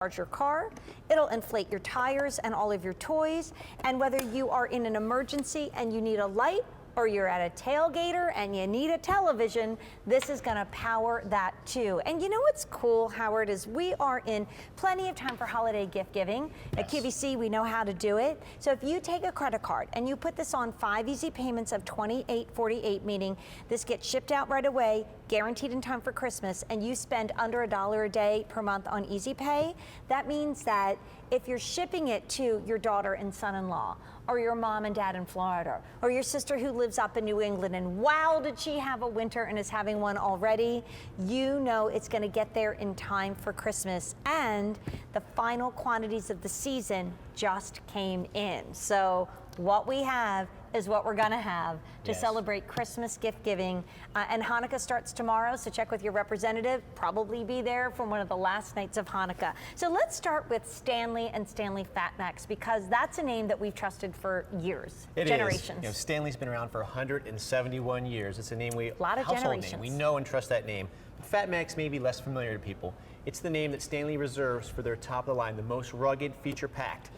Charge your car, it'll inflate your tires and all of your toys, and whether you are in an emergency and you need a light or you're at a tailgater and you need a television, this is going to power that too. And you know what's cool, Howard, is we are in plenty of time for holiday gift giving. At QVC, we know how to do it. So if you take a credit card and you put this on 5 easy payments of $28.48, meaning this gets shipped out right away, guaranteed in time for Christmas, and you spend under $1 a day per month on Easy Pay, that means that if you're shipping it to your daughter and son-in-law, or your mom and dad in Florida, or your sister who lives up in New England, and wow, did she have a winter and is having one already, you know it's gonna get there in time for Christmas. And the final quantities of the season just came in. So what we have is what we're gonna have to celebrate Christmas gift giving. And Hanukkah starts tomorrow, so check with your representative. Probably be there for one of the last nights of Hanukkah. So let's start with Stanley and Stanley FatMax, because that's a name that we've trusted for years, generations. You know, Stanley's been around for 171 years. It's a name household generations. name. We know and trust that name. But FatMax may be less familiar to people. It's the name that Stanley reserves for their top of the line, the most rugged, feature-packed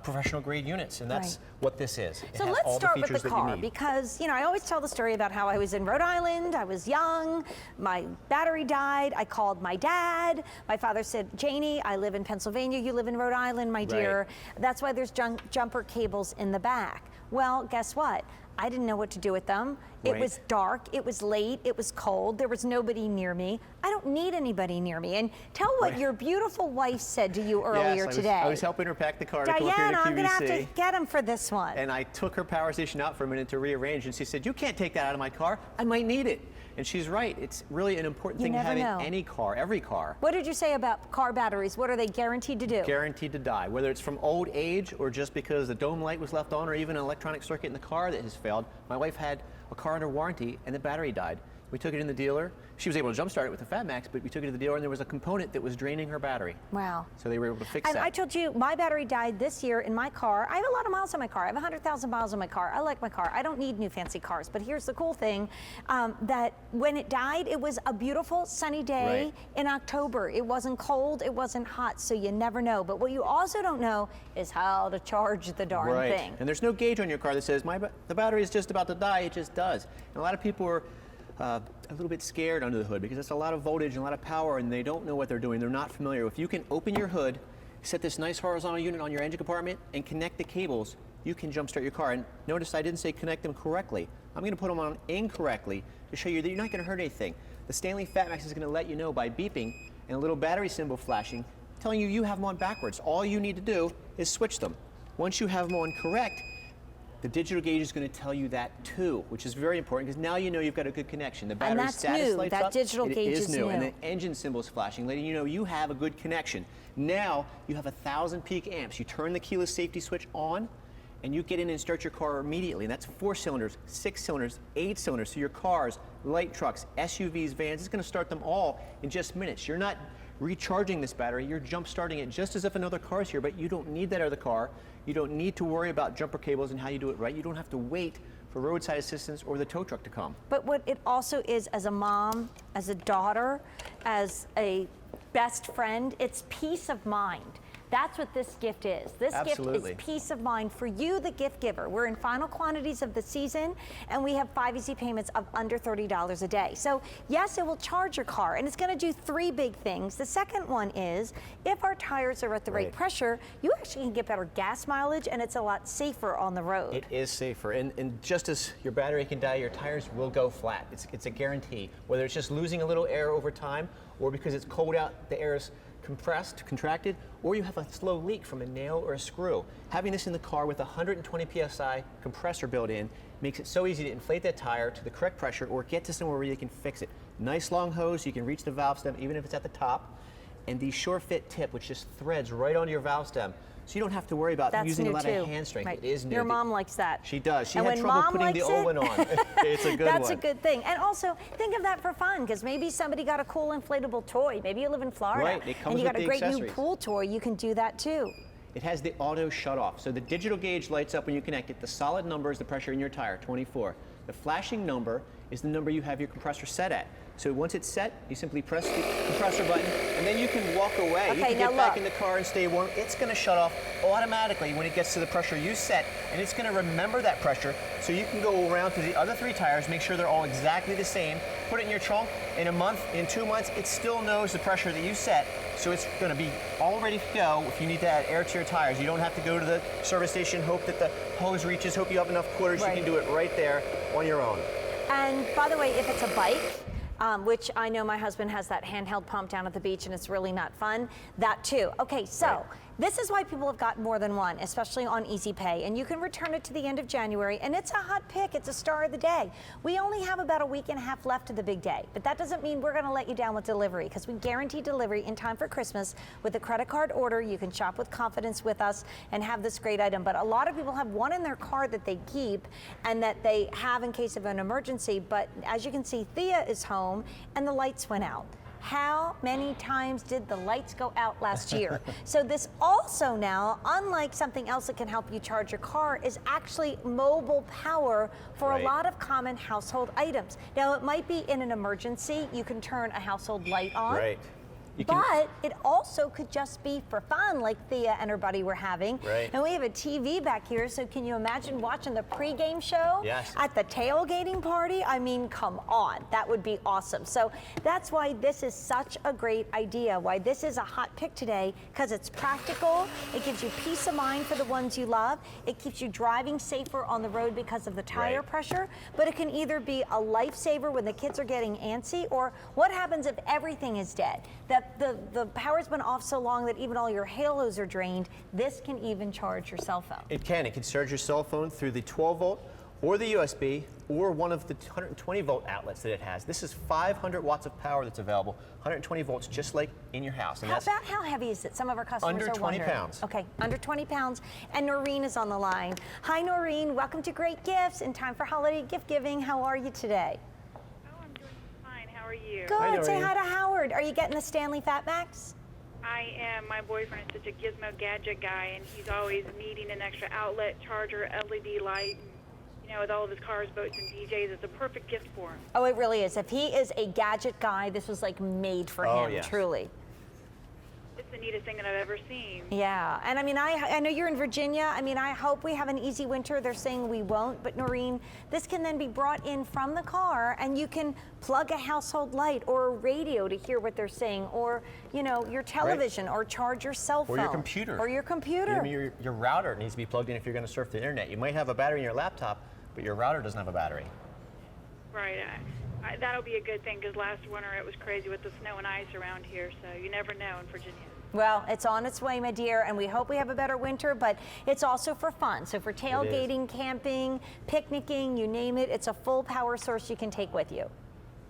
professional grade units, and that's what this is. So let's start with the car, because I always tell the story about how I was in Rhode Island, I was young, my battery died, I called my dad, my father said, Jayne, I live in Pennsylvania, you live in Rhode Island, my dear. That's why there's jumper cables in the back. Well, guess what? I didn't know what to do with them. It was dark, it was late, it was cold, there was nobody near me. I don't need anybody near me. And tell what your beautiful wife said to you earlier today. I was helping her pack the car to come up here to Diana, QVC. I'm gonna have to get him for this one. And I took her power station out for a minute to rearrange, and she said, you can't take that out of my car, I might need it. And she's right, it's really an important thing to have in any car, every car. What did you say about car batteries? What are they guaranteed to do? Guaranteed to die, whether it's from old age or just because the dome light was left on, or even an electronic circuit in the car that has failed. My wife had a car under warranty and the battery died. We took it in the dealer. She was able to jumpstart it with the FatMax, but we took it to the dealer and there was a component that was draining her battery. Wow. So they were able to fix that. And I told you, my battery died this year in my car. I have a lot of miles on my car. I have 100,000 miles on my car. I like my car. I don't need new fancy cars. But here's the cool thing, that when it died, it was a beautiful sunny day in October. It wasn't cold, it wasn't hot, so you never know. But what you also don't know is how to charge the darn thing. And there's no gauge on your car that says, the battery is just about to die. It just does. And a lot of people are a little bit scared under the hood because it's a lot of voltage and a lot of power, and they don't know what they're doing. They're not familiar. If you can open your hood, set this nice horizontal unit on your engine compartment, and connect the cables, you can jumpstart your car. And notice I didn't say connect them correctly. I'm going to put them on incorrectly to show you that you're not going to hurt anything. The Stanley FatMax is going to let you know by beeping and a little battery symbol flashing, telling you have them on backwards. All you need to do is switch them. Once you have them on correct, the digital gauge is going to tell you that too, which is very important because now you know you've got a good connection. The battery status lights up. That digital gauge is new. And the engine symbol is flashing, letting you know you have a good connection. Now you have 1,000 peak amps. You turn the keyless safety switch on, and you get in and start your car immediately. And that's 4 cylinders, 6 cylinders, 8 cylinders. So your cars, light trucks, SUVs, vans, it's going to start them all in just minutes. You're not recharging this battery, you're jump starting it just as if another car is here, but you don't need that out of the car. You don't need to worry about jumper cables and how you do it right. You don't have to wait for roadside assistance or the tow truck to come. But what it also is, as a mom, as a daughter, as a best friend, it's peace of mind. That's what this gift is. This gift is peace of mind for you, the gift giver. We're in final quantities of the season, and we have 5 easy payments of under $30 a day. So yes, it will charge your car, and it's going to do 3 big things. The second one is, if our tires are at the right pressure, you actually can get better gas mileage, and it's a lot safer on the road. It is safer, and just as your battery can die, your tires will go flat. It's a guarantee. Whether it's just losing a little air over time, or because it's cold out, the air is compressed, contracted, or you have a slow leak from a nail or a screw. Having this in the car with a 120 PSI compressor built in makes it so easy to inflate that tire to the correct pressure or get to somewhere where you can fix it. Nice long hose, you can reach the valve stem even if it's at the top, and the sure fit tip which just threads right onto your valve stem. So you don't have to worry about using a lot of hand strength. It is new. Your mom likes that. She does. She had trouble putting the old one on. It's a good one. That's a good thing. And also, think of that for fun, because maybe somebody got a cool inflatable toy. Maybe you live in Florida, and you got a great new pool toy. You can do that too. It has the auto shut off. So the digital gauge lights up when you connect it. The solid number is the pressure in your tire, 24. The flashing number is the number you have your compressor set at. So once it's set, you simply press the compressor button, and then you can walk away. Okay, you can now get back look. in the car and stay warm. It's going to shut off automatically when it gets to the pressure you set, and it's going to remember that pressure, so you can go around to the other 3 tires, make sure they're all exactly the same, put it in your trunk. In a month, in 2 months, it still knows the pressure that you set, so it's going to be all ready to go. If you need to add air to your tires, you don't have to go to the service station, hope that the hose reaches, hope you have enough quarters. Right. You can do it right there on your own. And by the way, if it's a bike, which I know my husband has that handheld pump down at the beach and it's really not fun, that too. Okay, so Right. this is why people have got more than one, especially on Easy Pay, and you can return it to the end of January, and it's a hot pick, it's a star of the day. We only have about a week and a half left to the big day, but that doesn't mean we're gonna let you down with delivery, because we guarantee delivery in time for Christmas. With a credit card order, you can shop with confidence with us and have this great item, but a lot of people have one in their car that they keep and that they have in case of an emergency, but as you can see, Thea is home and the lights went out. How many times did the lights go out last year? So this also now, unlike something else that can help you charge your car, is actually mobile power for Right. a lot of common household items. Now it might be in an emergency, you can turn a household light on. Right. You can, But it also could just be for fun, like Thea and her buddy were having. Right. And we have a TV back here, so can you imagine watching the pregame show Yes. at the tailgating party? I mean, come on, that would be awesome. So that's why this is such a great idea, why this is a hot pick today, because it's practical, it gives you peace of mind for the ones you love, it keeps you driving safer on the road because of the tire Right. pressure, but it can either be a lifesaver when the kids are getting antsy, or what happens if everything is dead? That the power's been off so long that even all your halos are drained. This can even charge your cell phone. It can. It can charge your cell phone through the 12 volt or the USB or one of the 120 volt outlets that it has. This is 500 watts of power that's available, 120 volts, just like in your house. And that's How heavy is it? Some of our customers Under are 20 wondering. pounds. Okay, under 20 pounds. And Noreen is on the line. Hi, Noreen. Welcome to Great Gifts in time for holiday gift giving. How are you today? Oh, I'm doing fine. How are you? Good. Say Noreen. hi to Howard. Are you getting the Stanley FatMax? I am. My boyfriend is such a gizmo gadget guy, and he's always needing an extra outlet, charger, LED light. And, you know, with all of his cars, boats, and DJs, it's a perfect gift for him. Oh, it really is. If he is a gadget guy, this was like made for Oh, him, yes. truly. It's the neatest thing that I've ever seen. Yeah, and I mean, I know you're in Virginia. I mean, I hope we have an easy winter. They're saying we won't, but Noreen, this can then be brought in from the car, and you can plug a household light or a radio to hear what they're saying, or, you know, your television, or charge your cell phone. or your computer. Or your computer. I mean, your router needs to be plugged in if you're going to surf the internet. You might have a battery in your laptop, but your router doesn't have a battery. Right. That'll be a good thing, because last winter it was crazy with the snow and ice around here, so you never know in Virginia. Well, it's on its way, my dear, and we hope we have a better winter, but it's also for fun. So for tailgating, camping, picnicking, you name it, it's a full power source you can take with you.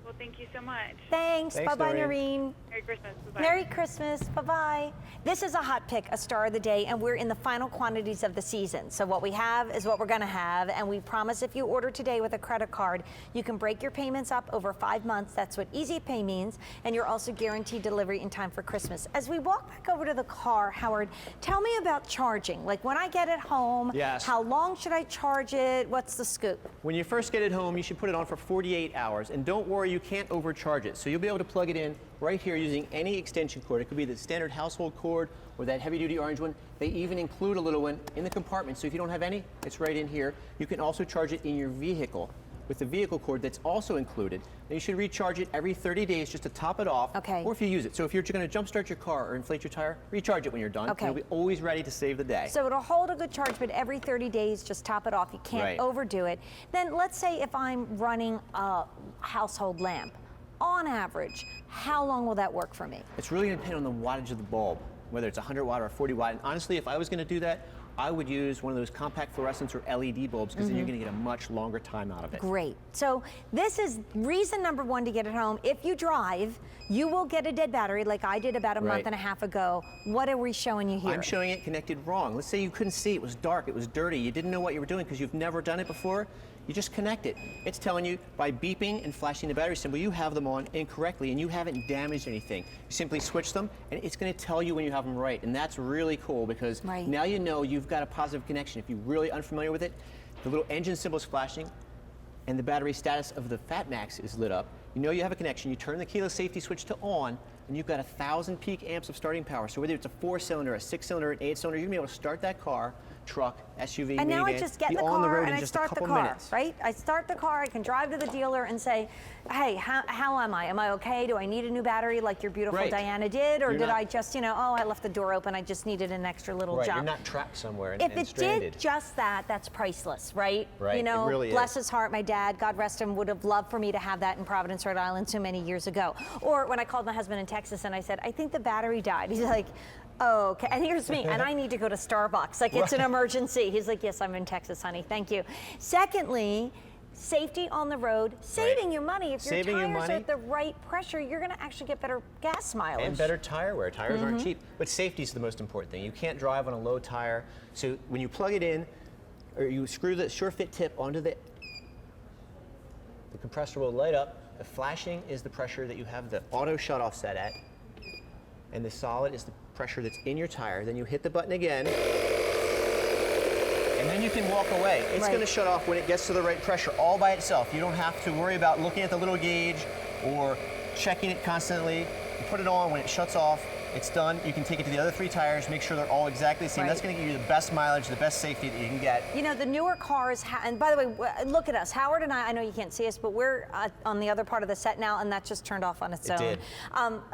Well, thank you so much. Thanks. Thanks, Bye-bye, Noreen. Noreen. Merry Christmas. Bye-bye. Merry Christmas. Bye-bye. This is a hot pick, a star of the day, and we're in the final quantities of the season. So what we have is what we're going to have, and we promise if you order today with a credit card, you can break your payments up over 5 months. That's what Easy Pay means, and you're also guaranteed delivery in time for Christmas. As we walk back over to the car, Howard, tell me about charging. Like when I get it home, Yes. how long should I charge it? What's the scoop? When you first get it home, you should put it on for 48 hours. And don't worry, you can't overcharge it. So you'll be able to plug it in right here using any extension cord. It could be the standard household cord or that heavy-duty orange one. They even include a little one in the compartment. So if you don't have any, it's right in here. You can also charge it in your vehicle with the vehicle cord that's also included. And you should recharge it every 30 days just to top it off. Okay. Or if you use it. So if you're going to jumpstart your car or inflate your tire, recharge it when you're done. Okay. You'll be always ready to save the day. So it'll hold a good charge, but every 30 days, just top it off. You can't Right. overdo it. Then let's say if I'm running a household lamp, on average, how long will that work for me? It's really going to depend on the wattage of the bulb, whether it's 100 watt or 40 watt. And honestly, if I was going to do that, I would use one of those compact fluorescents or LED bulbs, because then you're going to get a much longer time out of it. Great. So this is reason number one to get it home. If you drive, you will get a dead battery like I did about a month Right. and a half ago. What are we showing you here? I'm showing it connected wrong. Let's say you couldn't see, it was dark, it was dirty, you didn't know what you were doing because you've never done it before. You just connect it. It's telling you by beeping and flashing the battery symbol, you have them on incorrectly and you haven't damaged anything. You simply switch them and it's going to tell you when you have them right. And that's really cool because Right. now you know you've got a positive connection. If you're really unfamiliar with it, the little engine symbol is flashing. and the battery status of the FatMax is lit up, you know you have a connection. You turn the keyless safety switch to on, and you've got 1,000 peak amps of starting power. So whether it's a 4-cylinder, a 6-cylinder, an 8-cylinder, you're gonna be able to start that car, truck, SUV, And now I minivan, just get be in the on the car road and in I just start a the couple car, minutes. right? I start the car, I can drive to the dealer and say, hey, how am I? Am I okay? Do I need a new battery like your beautiful Right. Diana did? Or You're did not- I just, I left the door open, I just needed an extra little Right, jump. you're not trapped somewhere and, If and it stranded. did just that, that's priceless, right? Right, it really bless is. his heart, my dad, God rest him, would have loved for me to have that in Providence, Rhode Island so many years ago. Or when I called my husband in Texas and I said, I think the battery died. He's like, oh, okay. And here's me, and I need to go to Starbucks. Like, it's an emergency. He's like, yes, I'm in Texas, honey. Thank you. Secondly, safety on the road, saving you money. If your Saving you tires are money. at the right pressure, you're going to actually get better gas mileage. And better tire wear. Tires aren't cheap, but safety is the most important thing. You can't drive on a low tire. So when you plug it in, or you screw the sure-fit tip onto the compressor will light up. The flashing is the pressure that you have the auto shut-off set at, and the solid is the pressure that's in your tire. Then you hit the button again, and then you can walk away. It's Right. going to shut off when it gets to the right pressure all by itself. You don't have to worry about looking at the little gauge or checking it constantly. You put it on, when it shuts off, it's done. You can take it to the other 3 tires, make sure they're all exactly the same. Right. That's going to give you the best mileage, the best safety that you can get. The newer cars, and by the way, look at us. Howard and I know you can't see us, but we're on the other part of the set now, and that just turned off on its own. did.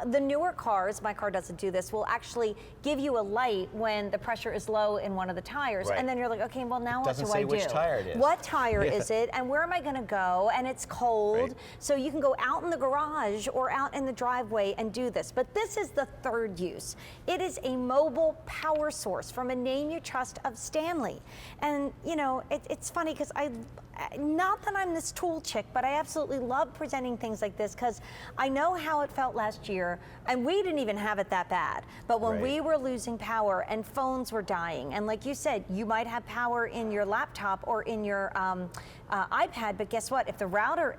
The newer cars, my car doesn't do this, will actually give you a light when the pressure is low in one of the tires. Right. And then you're like, okay, well, now what Doesn't do say I do? which tire it is. What tire is it, and where am I going to go? And it's cold. Right. So you can go out in the garage or out in the driveway and do this. But this is the third use. It is a mobile power source from a name you trust of Stanley. And, it's funny because not that I'm this tool chick, but I absolutely love presenting things like this because I know how it felt last year, and we didn't even have it that bad. But when Right. we were losing power and phones were dying, and like you said, you might have power in your laptop or in your iPad, but guess what? If the router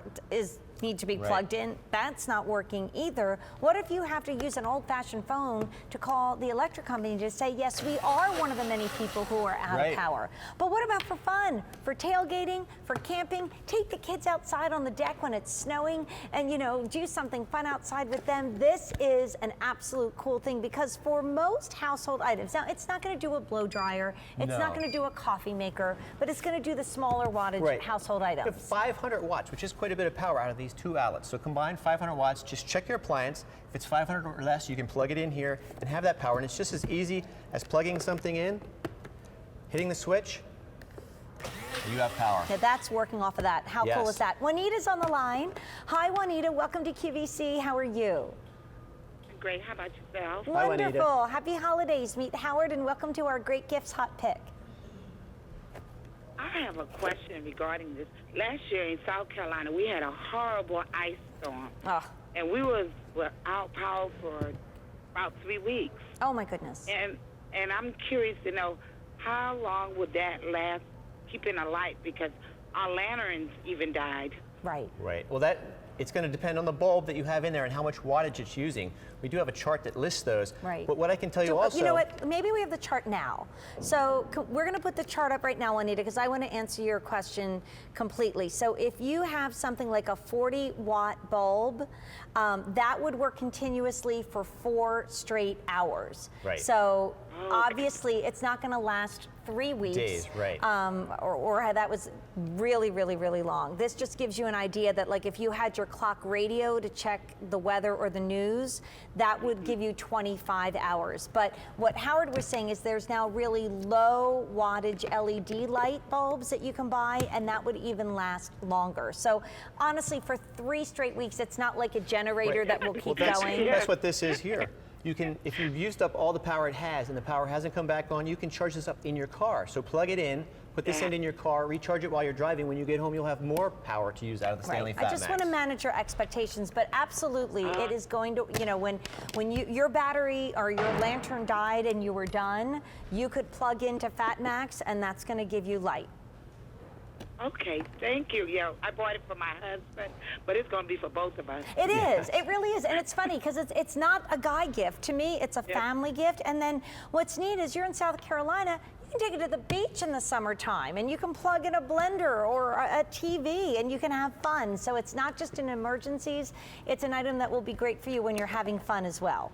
need to be Right. plugged in, that's not working either. What if you have to use an old-fashioned phone to call the electric company to say, yes, we are one of the many people who are out Right. of power? But what about for fun, for tailgating, for camping? Take the kids outside on the deck when it's snowing and, do something fun outside with them. This is an absolute cool thing because for most household items, now it's not going to do a blow dryer, it's not No. going to do a coffee maker, but it's going to do the smaller wattage Right. household You have items. 500 watts, which is quite a bit of power out of these 2 outlets. So combined 500 watts, just check your appliance. If it's 500 or less, you can plug it in here and have that power. And it's just as easy as plugging something in, hitting the switch, you have power. Yeah, that's working off of that. How cool Yes. is that? Juanita's on the line. Hi, Juanita. Welcome to QVC. How are you? Great. How about yourself? Hi, Juanita. Wonderful. Happy holidays. Meet Howard and welcome to our Great Gifts Hot Pick. I have a question regarding this. Last year in South Carolina, we had a horrible ice storm, Oh, and we were out power for about 3 weeks. oh my goodness. And I'm curious to know how long would that last, keeping a light, because our lanterns even died. Right. Right. Well, it's going to depend on the bulb that you have in there and how much wattage it's using. We do have a chart that lists those. Right. But what I can tell you So, also. you know what? Maybe we have the chart now. So we're going to put the chart up right now, Juanita, because I want to answer your question completely. So if you have something like a 40-watt bulb, that would work continuously for 4 straight hours. Right. So obviously, it's not going to last 3 weeks. Days, right. Or that was really, really, really long. This just gives you an idea that, like, if you had your clock radio to check the weather or the news, that would give you 25 hours. But what Howard was saying is there's now really low wattage LED light bulbs that you can buy, and that would even last longer. So honestly, for 3 straight weeks, it's not like a generator Right. that will keep Well, going. That's what this is here. You can, if you've used up all the power it has and the power hasn't come back on, you can charge this up in your car. So plug it in, put this end in your car, recharge it while you're driving. When you get home, you'll have more power to use out of the Stanley Right. I just FatMax. want to manage your expectations, but absolutely, it is going to, when your battery or your lantern died and you were done, you could plug into FatMax, and that's going to give you light. Okay, thank you. Yeah, I bought it for my husband, but it's going to be for both of us. It is. It really is. And it's funny because it's not a guy gift. To me, it's a family gift. And then what's neat is you're in South Carolina. You can take it to the beach in the summertime and you can plug in a blender or a TV and you can have fun. So it's not just in emergencies. It's an item that will be great for you when you're having fun as well.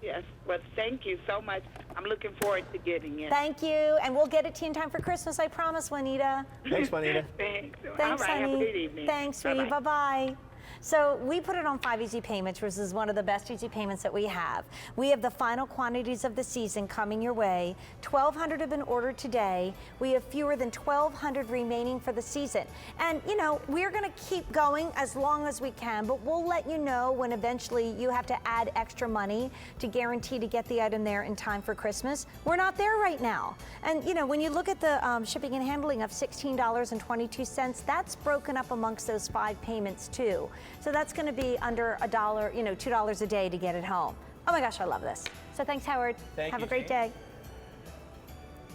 Yes, well, thank you so much. I'm looking forward to getting it. Thank you. And we'll get it to you in time for Christmas, I promise, Juanita. Thanks, Juanita. Thanks. Thanks, All right, honey. have a good evening. Thanks, sweetie. Bye-bye. Bye-bye. So we put it on 5 easy payments, which is one of the best easy payments that we have. We have the final quantities of the season coming your way. 1,200 have been ordered today. We have fewer than 1,200 remaining for the season. And, you know, we're going to keep going as long as we can, but we'll let you know when eventually you have to add extra money to guarantee to get the item there in time for Christmas. We're not there right now. And, you know, when you look at the shipping and handling of $16.22, that's broken up amongst those 5 payments too. So that's going to be under $1, you know, $2 a day to get it home. Oh my gosh, I love this. So thanks, Howard. Thank Have you, a great Jayne. day.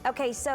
Okay, so